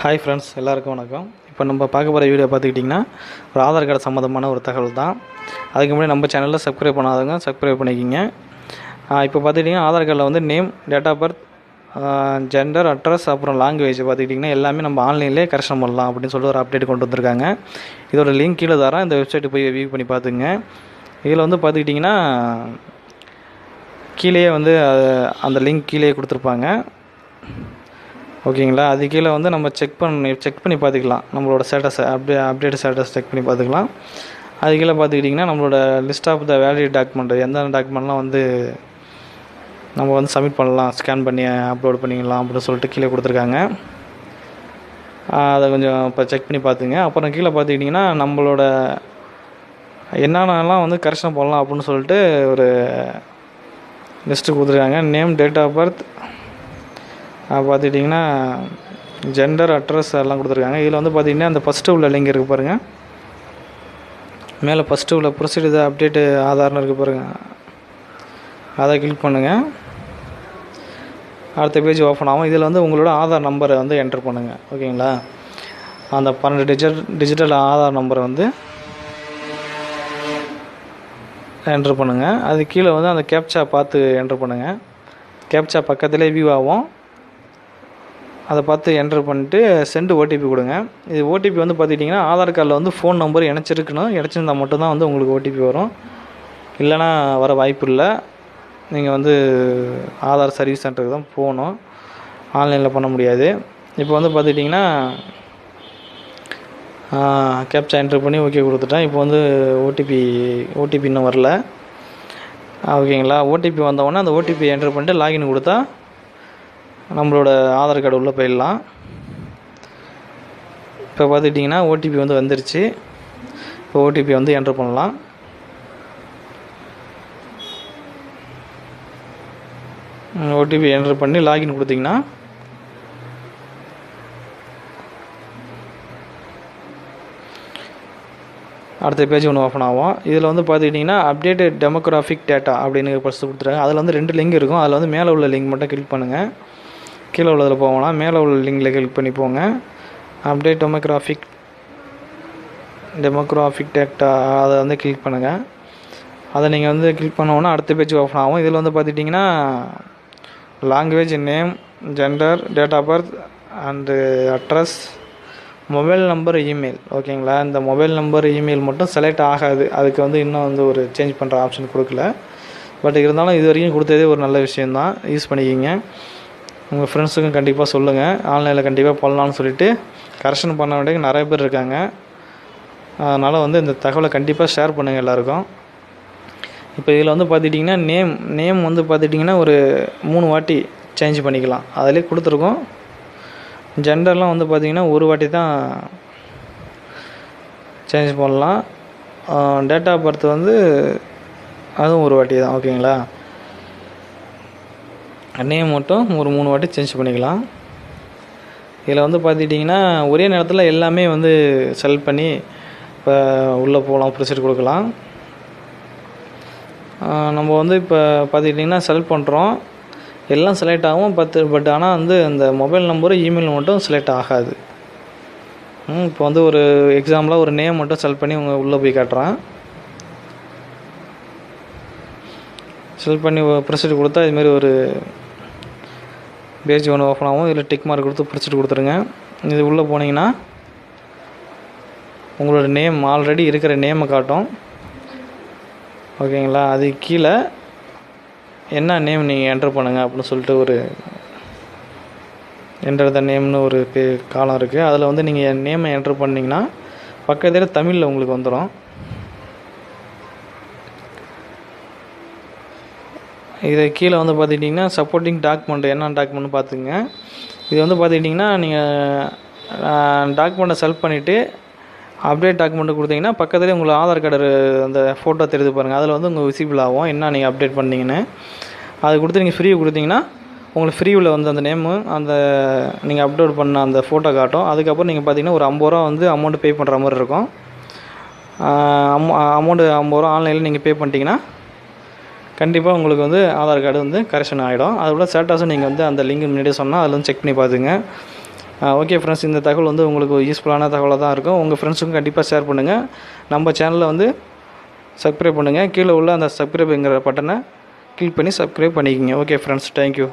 Hi friends, எல்லாருக்கும் வணக்கம். இப்போ நம்ம பார்க்க போகிற வீடியோ பார்த்துக்கிட்டிங்கன்னா ஒரு ஆதார் கார்டு சம்மந்தமான ஒரு தகவல் தான். அதுக்கு முன்னாடி நம்ம சேனலில் சப்ஸ்கிரைப் பண்ணாதவங்க சப்ஸ்கிரைப் பண்ணிக்கிங்க. இப்போ பார்த்துக்கிட்டிங்கன்னா ஆதார் கார்டில் வந்து name, date of birth, gender, address, அப்புறம் லாங்குவேஜ் பார்த்துக்கிட்டிங்கன்னா எல்லாமே நம்ம ஆன்லைன்லேயே கரெக்ஷன் பண்ணலாம் அப்படின்னு சொல்லிட்டு ஒரு அப்டேட் கொண்டு வந்திருக்காங்க. இதோட லிங்க் கீழே தரேன், இந்த வெப்சைட்டு போய் வியூ பண்ணி பார்த்துங்க. இதில் வந்து பார்த்துக்கிட்டிங்கன்னா கீழே வந்து அந்த லிங்க் கீழே கொடுத்துருப்பாங்க. ஓகேங்களா, அது கீழே வந்து நம்ம செக் பண்ணி பார்த்துக்கலாம். நம்மளோட ஸ்டேட்டஸை அப்டேட் ஸ்டேட்டஸ் செக் பண்ணி பார்த்துக்கலாம். அது கீழே பார்த்துக்கிட்டிங்கன்னா நம்மளோட list of the valid document, எந்தெந்த டாக்குமெண்ட்லாம் வந்து நம்ம வந்து சப்மிட் பண்ணலாம், ஸ்கேன் பண்ணி அப்லோட் பண்ணிக்கலாம் அப்படின்னு சொல்லிட்டு கீழே கொடுத்துருக்காங்க. அதை கொஞ்சம் இப்போ செக் பண்ணி பார்த்துங்க. அப்புறம் கீழே பார்த்துக்கிட்டிங்கன்னா நம்மளோட என்னென்னலாம் வந்து கரெக்ஷன் பண்ணலாம் அப்படின்னு சொல்லிட்டு ஒரு லிஸ்ட்டு கொடுத்துருக்காங்க. நேம், டேட் ஆஃப் பர்த், பார்த்துக்கிட்டிங்கன்னா ஜெண்டர், அட்ரஸ் எல்லாம் கொடுத்துருக்காங்க. இதில் வந்து பார்த்திங்கன்னா அந்த ஃபஸ்ட்டு உள்ள லிங்க் இருக்குது பாருங்கள். மேலே ஃபஸ்ட்டு உள்ள ப்ரொசீட் அப்டேட்டு ஆதார்னு இருக்குது பாருங்கள். அதை கிளிக் பண்ணுங்கள். அடுத்த பேஜ் ஓப்பன் ஆகும். இதில் வந்து உங்களோட ஆதார் நம்பரை வந்து என்ட்ரு பண்ணுங்கள். ஓகேங்களா, அந்த 12 டிஜிட்டல் ஆதார் நம்பரை வந்து என்ட்ரு பண்ணுங்கள். அது கீழே வந்து அந்த கேப்சா பார்த்து என்ட்ரு பண்ணுங்கள். கேப்சா பக்கத்துலேயே வியூ ஆகும். அதை பார்த்து என்ட்ரு பண்ணிட்டு சென்டு ஓடிபி கொடுங்க. இது ஓடிபி வந்து பார்த்துக்கிட்டிங்கன்னா ஆதார் கார்டில் வந்து ஃபோன் நம்பர் இணைச்சிருந்தால் மட்டும்தான் வந்து உங்களுக்கு ஓடிபி வரும். இல்லைனா வர வாய்ப்பு இல்லை. நீங்கள் வந்து ஆதார் சர்வீஸ் சென்டருக்கு தான் போகணும், ஆன்லைனில் பண்ண முடியாது. இப்போ வந்து பார்த்துக்கிட்டிங்கன்னா கேப்சா என்ட்ரு பண்ணி ஓகே கொடுத்துட்டேன். இப்போ வந்து ஓடிபி இன்னும் வரல. ஓகேங்களா, ஓடிபி வந்தவொடனே அந்த ஓடிபி என்ட்ரு பண்ணிட்டு லாகின் கொடுத்தா நம்மளோட ஆதார் கார்டு உள்ளே போயிடலாம். இப்போ பார்த்துக்கிட்டிங்கன்னா ஓடிபி வந்து வந்துருச்சு. இப்போ ஓடிபி வந்து என்ட்ரு பண்ணலாம். ஓடிபி என்ட்ரு பண்ணி லாகின் கொடுத்திங்கன்னா அடுத்த பேஜ் ஒன்று ஓப்பன் ஆகும். இதில் வந்து பார்த்துக்கிட்டிங்கன்னா அப்டேட்டட் டெமோக்ராஃபிக் டேட்டா அப்படின்னு ஃபஸ்ட்டு கொடுத்துருக்காங்க. அதில் வந்து 2 லிங்க் இருக்கும். அதில் வந்து மேலே உள்ள லிங்க் மட்டும் கிளிக் பண்ணுங்கள். கீழே உள்ளதில் போவோம்னா மேலே உள்ள லிங்கில் கிளிக் பண்ணி போங்க. அப்டேட் டெமோக்ராஃபிக் டேட்டா அதை வந்து கிளிக் பண்ணுங்கள். அதை நீங்கள் வந்து கிளிக் பண்ணோன்னா அடுத்த பேஜ் ஓப்பன் ஆகும். இதில் வந்து பார்த்துட்டிங்கன்னா language, name, gender, date of birth and address, mobile number, email. ஓகேங்களா, இந்த மொபைல் நம்பர், இமெயில் மட்டும் செலக்ட் ஆகாது. அதுக்கு வந்து இன்னும் வந்து ஒரு சேஞ்ச் பண்ணுற ஆப்ஷன் கொடுக்கல. பட் இருந்தாலும் இது வரைக்கும் கொடுத்ததே ஒரு நல்ல விஷயந்தான், யூஸ் பண்ணிக்கிங்க. உங்கள் ஃப்ரெண்ட்ஸுக்கும் கண்டிப்பாக சொல்லுங்கள், ஆன்லைனில் கண்டிப்பாக பண்ணலான்னு சொல்லிவிட்டு கரெக்ஷன் பண்ண வேண்டிய நிறைய பேர் இருக்காங்க. அதனால் வந்து இந்த தகவலை கண்டிப்பாக ஷேர் பண்ணுங்கள் எல்லாேருக்கும். இப்போ இதில் வந்து பார்த்துக்கிட்டிங்கன்னா நேம் வந்து பார்த்துக்கிட்டிங்கன்னா ஒரு 3 வாட்டி சேஞ்ச் பண்ணிக்கலாம். அதிலே கொடுத்துருக்கோம். ஜெண்டர்லாம் வந்து பார்த்திங்கன்னா ஒரு வாட்டி தான் சேஞ்ச் பண்ணலாம். டேட் ஆஃப் பர்த் வந்து அதுவும் ஒரு வாட்டி தான். ஓகேங்களா, நேம் மட்டும் ஒரு 3 வாட்டி சேஞ்ச் பண்ணிக்கலாம். இதில் வந்து பார்த்துக்கிட்டிங்கன்னா ஒரே நேரத்தில் எல்லாமே வந்து செலக்ட் பண்ணி இப்போ உள்ளே போகலாம், ப்ரொசீட் கொடுக்கலாம். நம்ம வந்து இப்போ பார்த்துக்கிட்டிங்கன்னா செலக்ட் பண்ணுறோம், எல்லாம் செலக்ட் ஆகும். பட் ஆனால் வந்து அந்த மொபைல் நம்பரும் இமெயில் மட்டும் செலக்ட் ஆகாது. இப்போ வந்து ஒரு எக்ஸாம்பிளாக ஒரு நேம் மட்டும் செலக்ட் பண்ணி உள்ளே போய் காட்டுறேன். செலக்ட் பண்ணி ப்ரொசீட் கொடுத்தா இதுமாரி ஒரு பேஜ் ஒன்று ஓப்பன் ஆகும். இதில் டிக் மார்க் கொடுத்து ப்ரொசீட் கொடுத்துருங்க. இது உள்ளே போனீங்கன்னா உங்களோட நேம் ஆல்ரெடி இருக்கிற நேமை காட்டும். ஓகேங்களா, அது கீழே என்ன நேம் நீங்கள் என்ட்ரு பண்ணுங்கள் அப்படின்னு சொல்லிட்டு ஒரு என்டர் த நேம்னு ஒரு காலம் இருக்குது. அதில் வந்து நீங்கள் நேமை என்ட்ரு பண்ணிங்கன்னா பக்கத்தில் தமிழில் உங்களுக்கு வந்துடும். இதை கீழே வந்து பார்த்துக்கிட்டிங்கன்னா சப்போர்ட்டிங் டாக்குமெண்ட் என்ன டாக்குமெண்ட்னு பார்த்துங்க. இது வந்து பார்த்துக்கிட்டிங்கன்னா நீங்கள் டாக்குமெண்ட்டை செலக்ட் பண்ணிவிட்டு அப்டேட் டாக்குமெண்ட்டு கொடுத்தீங்கன்னா பக்கத்துலேயே உங்களுக்கு ஆதார் கார்டு அந்த ஃபோட்டோ தெரியுது பாருங்கள். அதில் வந்து உங்கள் விசிபிள் ஆகும் என்ன நீங்கள் அப்டேட் பண்ணிங்கன்னு. அது கொடுத்து நீங்கள் ஃப்ரீ கொடுத்தீங்கன்னா உங்களுக்கு ஃப்ரீவில் வந்து அந்த நேமு அந்த நீங்கள் அப்லோட் பண்ண அந்த ஃபோட்டோ காட்டும். அதுக்கப்புறம் நீங்கள் பார்த்தீங்கன்னா ஒரு 50 ரூபா வந்து அமௌண்ட்டு பே பண்ணுற மாதிரி இருக்கும். அமௌண்ட்டு 50 ரூபா ஆன்லைனில் நீங்கள் பே பண்ணிட்டீங்கன்னா கண்டிப்பாக உங்களுக்கு வந்து ஆதார் கார்டு வந்து கரெக்ஷன் ஆகிடும். அதோட ஸ்டேட்டஸும் நீங்கள் வந்து அந்த லிங்க் முன்னாடியே சொன்னால் அதில் வந்து செக் பண்ணி பார்த்துங்க. ஓகே ஃப்ரெண்ட்ஸ், இந்த தகவல் வந்து உங்களுக்கு யூஸ்ஃபுல்லான தகவலாக தான் இருக்கும். உங்கள் ஃப்ரெண்ட்ஸுக்கும் கண்டிப்பாக ஷேர் பண்ணுங்கள். நம்ம சேனலில் வந்து சப்ஸ்கிரைப் பண்ணுங்கள். கீழே உள்ள அந்த சப்ஸ்கிரைப்ங்கிற பட்டனை கிளிக் பண்ணி சப்ஸ்கிரைப் பண்ணிக்கோங்க. Okay friends, thank you.